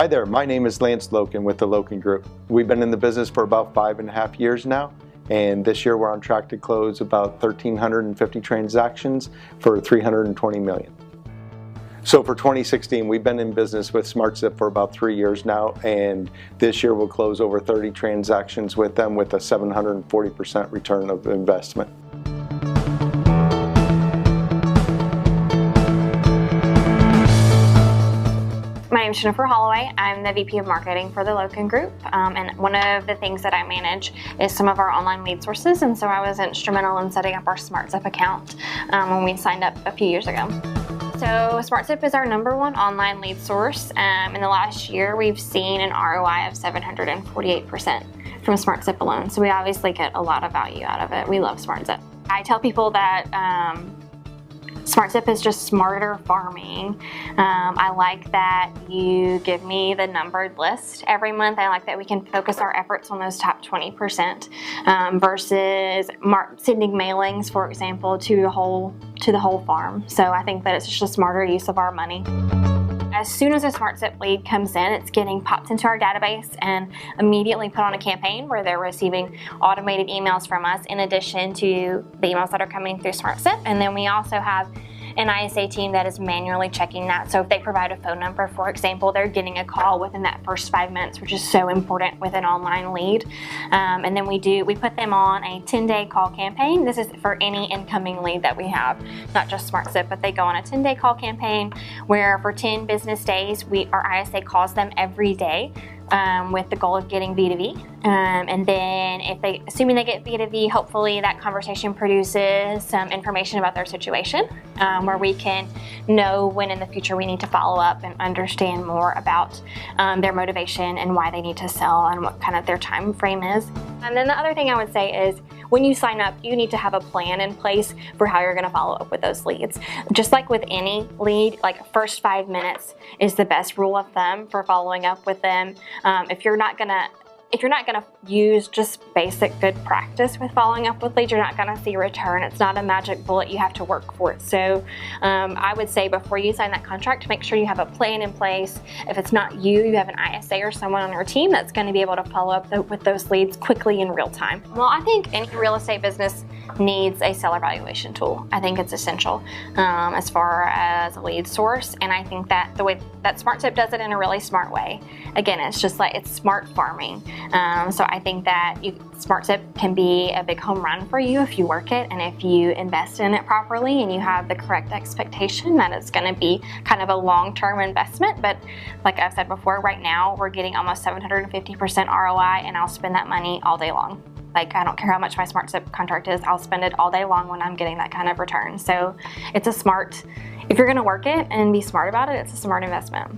Hi there, my name is Lance Loken with the Loken Group. We've been in the business for about 5.5 years now, and this year we're on track to close about 1,350 transactions for $320 million. So for 2016, we've been in business with SmartZip for about 3 years now, and this year we'll close over 30 transactions with them with a 740% return of investment. My name is Jennifer Holloway. I'm the VP of Marketing for the Loken Group, and one of the things that I manage is some of our online lead sources, and so I was instrumental in setting up our SmartZip account when we signed up a few years ago. So SmartZip is our #1 online lead source. In the last year, we've seen an ROI of 748% from SmartZip alone, so we obviously get a lot of value out of it. We love SmartZip. I tell people that SmartZip is just smarter farming. I like that you give me the numbered list every month. I like that we can focus our efforts on those top 20% versus sending mailings, for example, to the whole farm. So I think that it's just a smarter use of our money. As soon as a SmartZip lead comes in, it's getting popped into our database and immediately put on a campaign where they're receiving automated emails from us in addition to the emails that are coming through SmartZip. And then we also have an ISA team that is manually checking that. So if they provide a phone number, for example, they're getting a call within that first 5 minutes, which is so important with an online lead. And then we put them on a 10-day call campaign. This is for any incoming lead that we have, not just SmartZip, but they go on a 10-day call campaign where for 10 business days, our ISA calls them every day. With the goal of getting B2B. And then assuming they get B2B, hopefully that conversation produces some information about their situation where we can know when in the future we need to follow up and understand more about their motivation and why they need to sell and what kind of their time frame is. And then the other thing I would say is when you sign up, you need to have a plan in place for how you're going to follow up with those leads. Just like with any lead, like first 5 minutes is the best rule of thumb for following up with them. If you're not gonna use just basic good practice with following up with leads, you're not gonna see a return. It's not a magic bullet, you have to work for it. So I would say before you sign that contract, make sure you have a plan in place. If it's not you have an ISA or someone on your team that's gonna be able to follow up with those leads quickly in real time. Well, I think any real estate business needs a seller evaluation tool. I think it's essential as far as a lead source, and I think that the way that SmartZip does it in a really smart way. Again, it's just like it's smart farming. So I think that SmartZip can be a big home run for you if you work it and if you invest in it properly and you have the correct expectation that it's going to be kind of a long-term investment. But like I've said before, right now we're getting almost 750% ROI, and I'll spend that money all day long. Like, I don't care how much my SmartZip contract is, I'll spend it all day long when I'm getting that kind of return. So it's if you're going to work it and be smart about it, it's a smart investment.